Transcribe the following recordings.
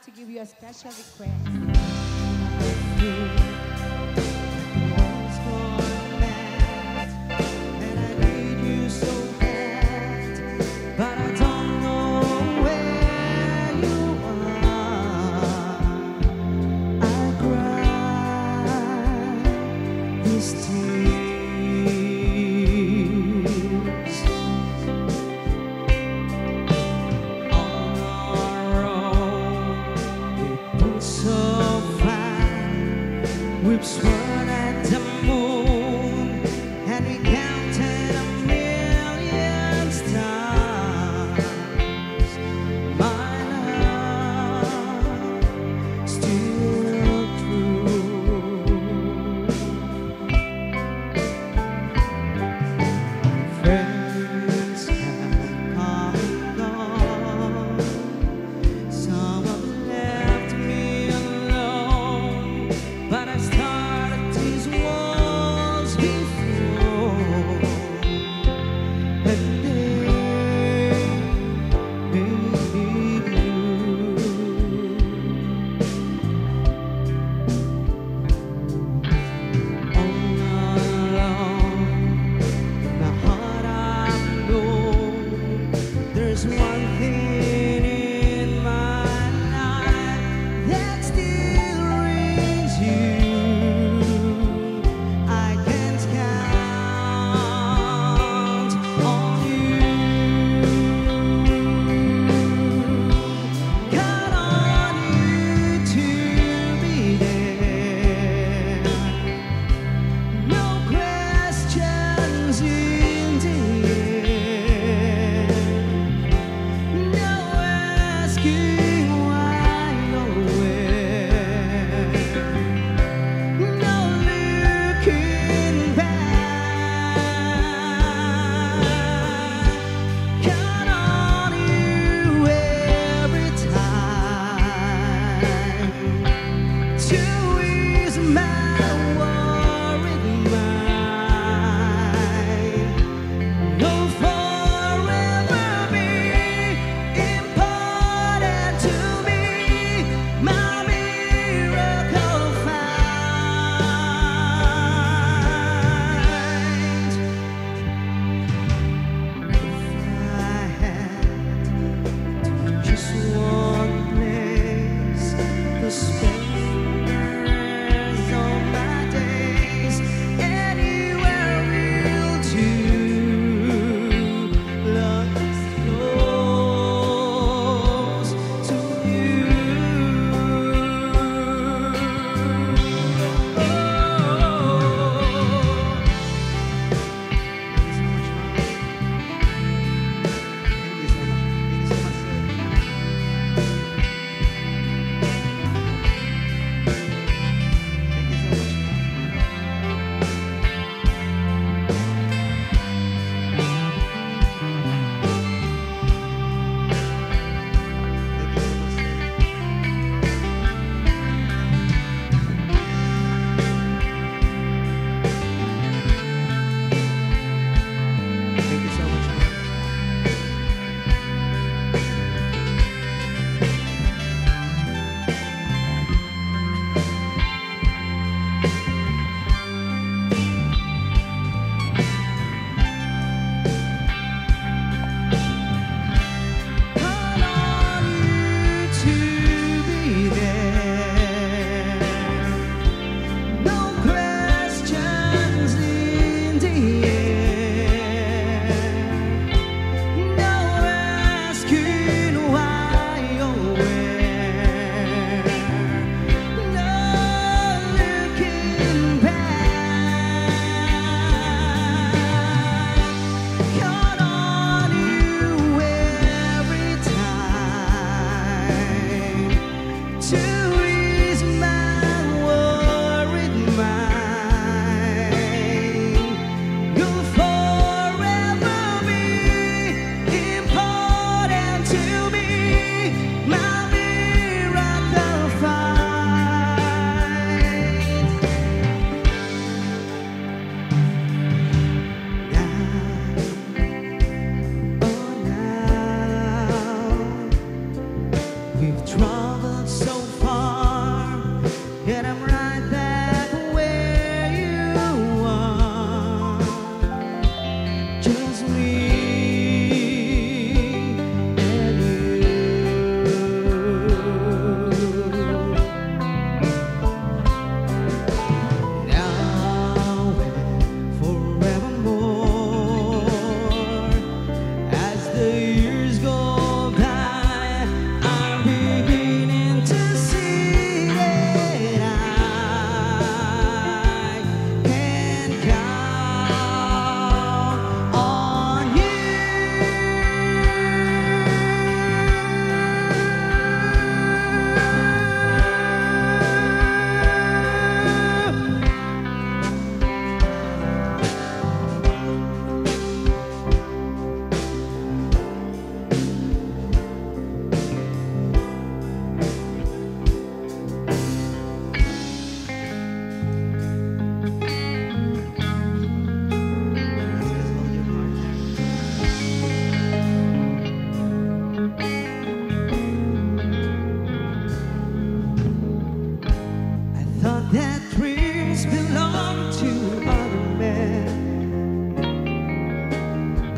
to give you a special request. We've sworn at the moon and we counted a million stars. My love still true. Friends have come and gone. Some have left me alone, but I started these walls before, and they made me blue. All along in my heart I know there's one thing in my life that still rings you. I can't count on you. Count on you to be there. No questions in the air. No asking why or where. No looking back. Count on you every time to ease my worried mind.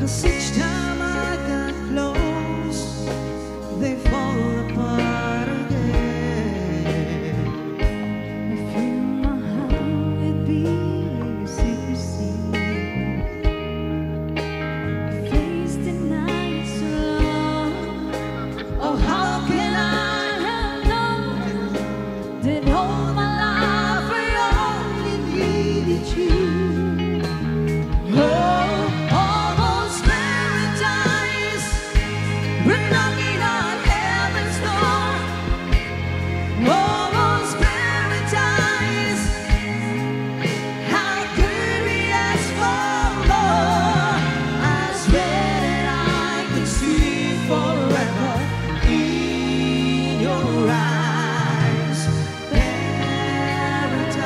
'Cause each time I got close, they fall apart again. I feel my heart it beat secrecy. Face the night so long. Oh, how can I have known that all my life I only needed you. Oh, almost paradise, we're knocking on heaven's door. Almost paradise, how could we ask for more? I swear that I could see forever in your eyes. Paradise.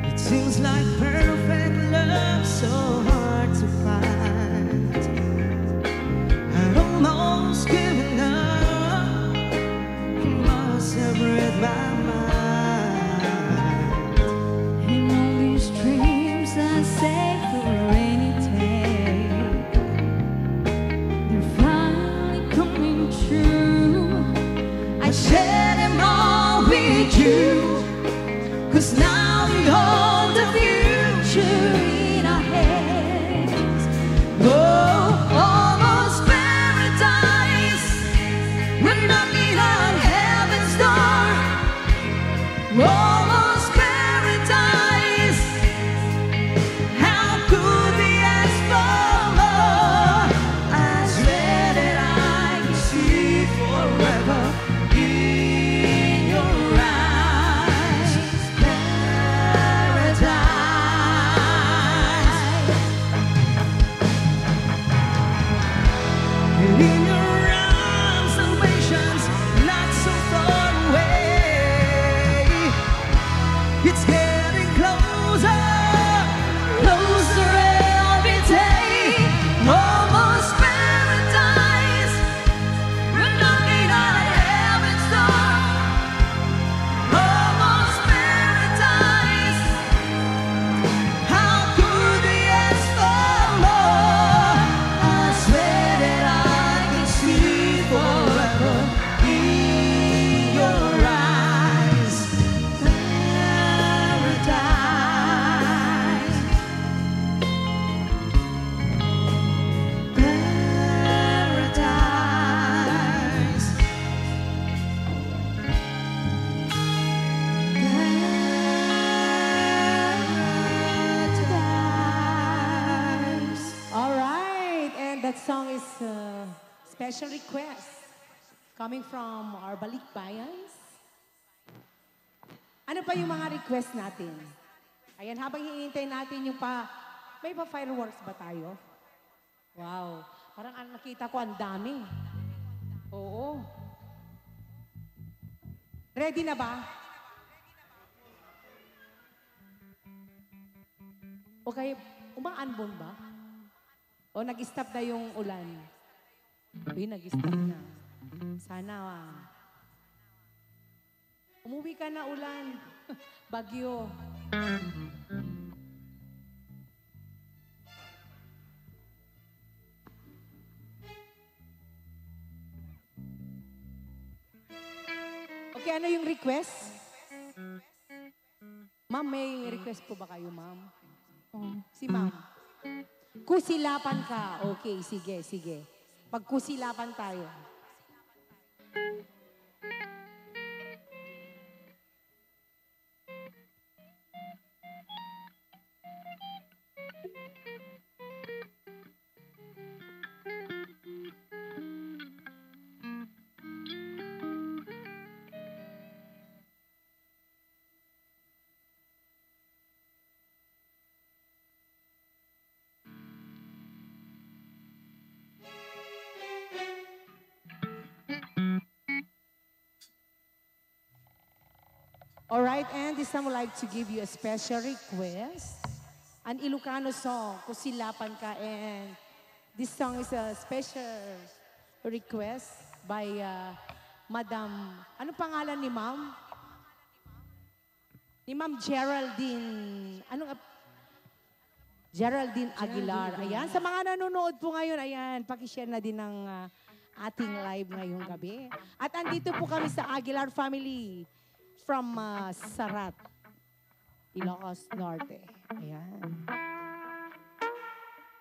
It seems like perfect love so hard to find. I'd almost given up. You must have read my mind. And all these dreams I saved for a rainy day, they're finally coming true. I share them all with you, 'cause now we hold the future in our hands. Oh, almost paradise, we're knocking on heaven's door. Almost paradise, how could we ask for more? I swear that I can see forever in your eyes. Paradise. And in your arms, salvation's not so far away. It's getting closer, closer every day. Almost paradise, we're knocking on heaven's door. Almost paradise, how could we ask for more? I swear that I can see forever in your eyes. Paradise. Paradise. Paradise. All right, and that song is special request coming from our Balikbayans. Ano pa yung mga request natin? Ayan, habang hinihintay natin yung may pa fireworks ba tayo? Wow, parang nakita ko ang dami. Oo. Ready na ba? Okay, umaanbon ba? O nag-stop na yung ulan? Uy, nag-stop na. Sana umuwi ka na ulan. Bagyo. Okay, ano yung request? Ma'am, may request po ba kayo, ma'am? Si ma'am. Kusilapan ka. Okay, sige, sige. Pagkusilapan tayo. All right, and this time I'd like to give you a special request. An Ilocano song, Kusilapan Ka. And this song is a special request by Madam, ano pangalan ni Ma'am? ni Ma'am Geraldine. Geraldine Aguilar. Ayan, sa mga nanonood po ngayon, ayan, pakishare na din ng ating live ngayong gabi. At andito po kami sa Aguilar family from Sarat, Ilocos Norte. Ayan.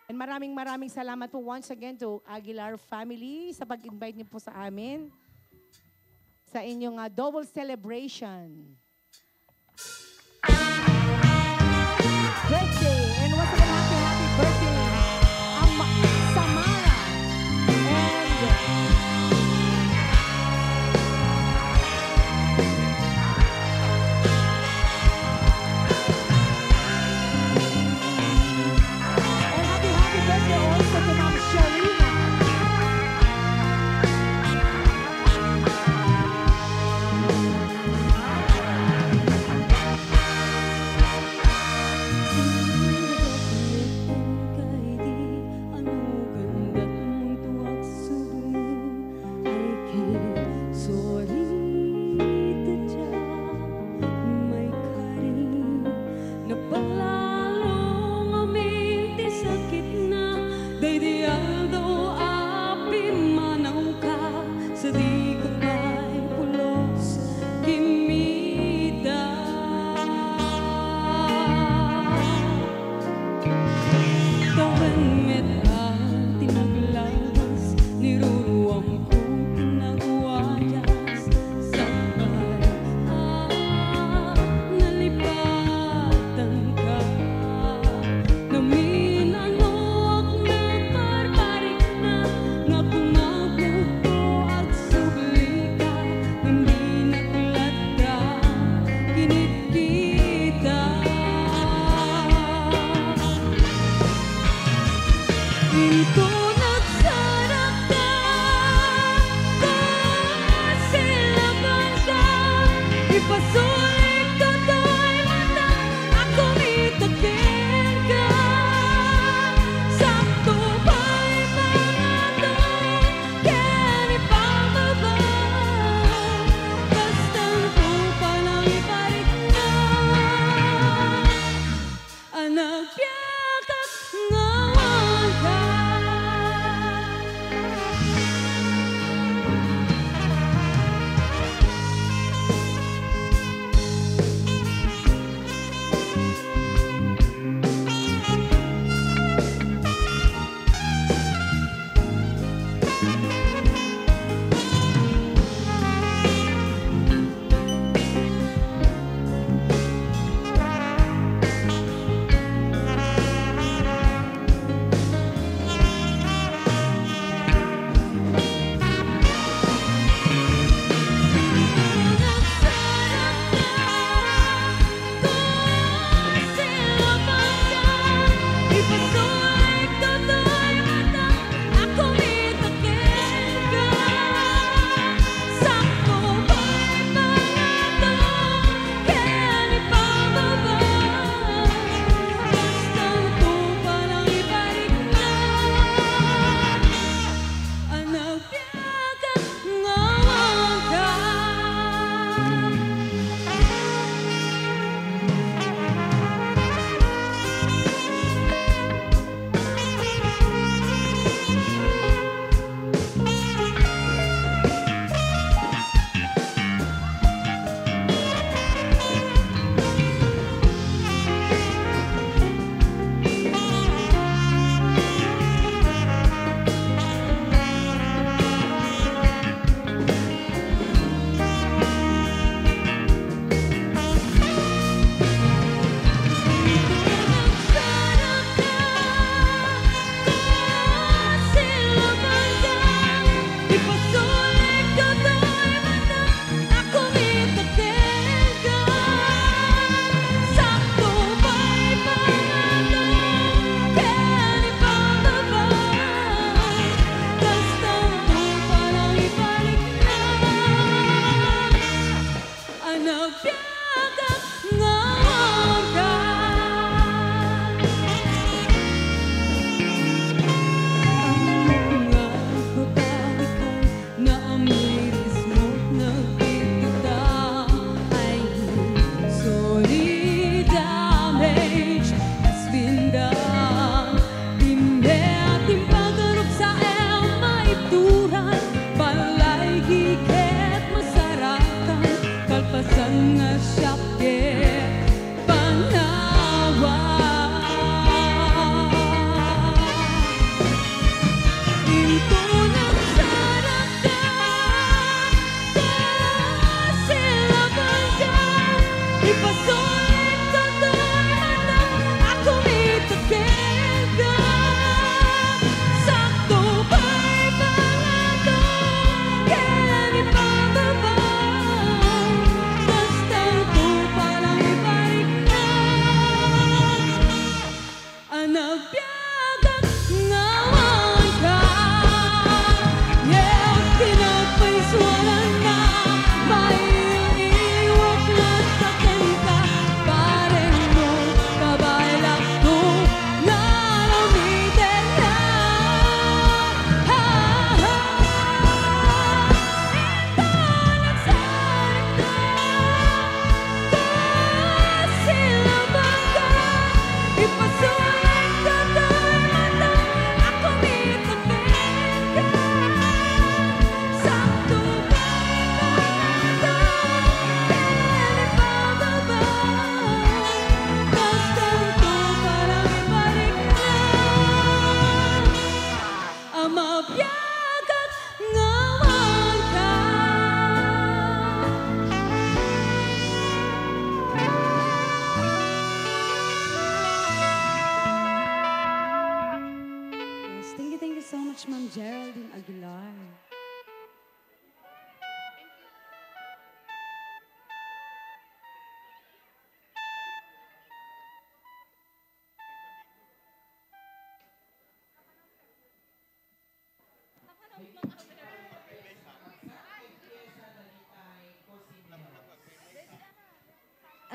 And maraming salamat po once again to Aguilar family sa pag-invite niyo po sa amin sa inyong double celebration. Birthday! And once again, happy birthday! Samara! And happy birthday also to Ma'am Sharina!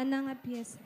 Ana nga piyesa.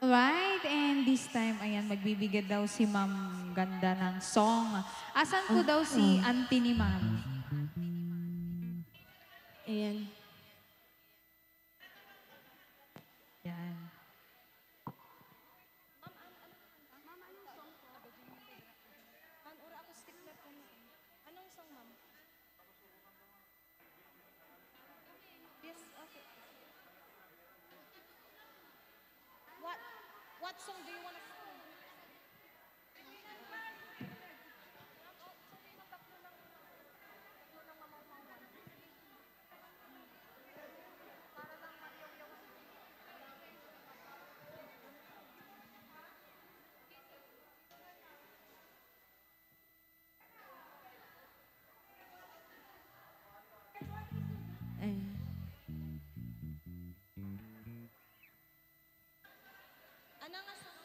Right, and this time, ayan, magbibigay daw si Ma'am Ganda ng song. Asan po daw si auntie ni Ma'am? Ayan. Yan. What song do you want to sing? Ano nga song?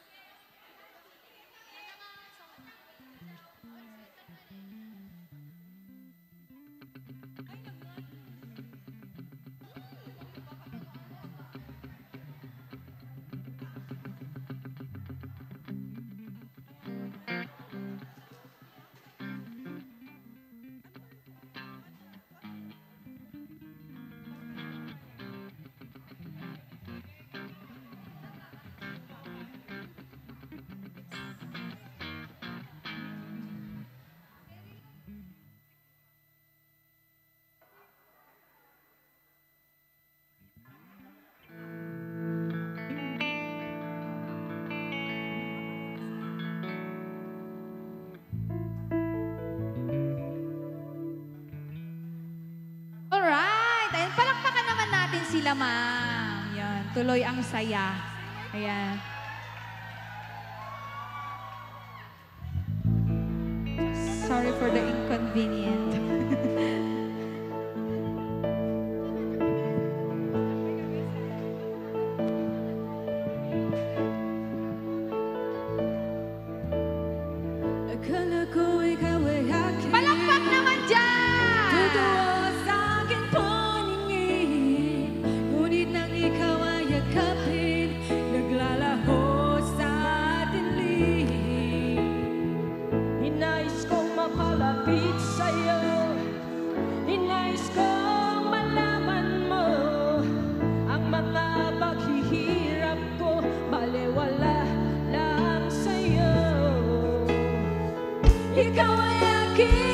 Alright, ayun, palakpakan naman natin sila, Ma'am. Yan, tuloy ang saya. Ayan. Sorry for the inconvenient. Akala ko ikaw ay akin. Palakpak naman dyan! Totoo sa aking paningin, ngunit nang ikaw ay yakapin, naglalaho sa ating lihim. Hinais kong mapalapit sa'yo, hinais kong malaman mo ang mga paghihirap ko, balewala lang sa'yo. Ikaw ay akin.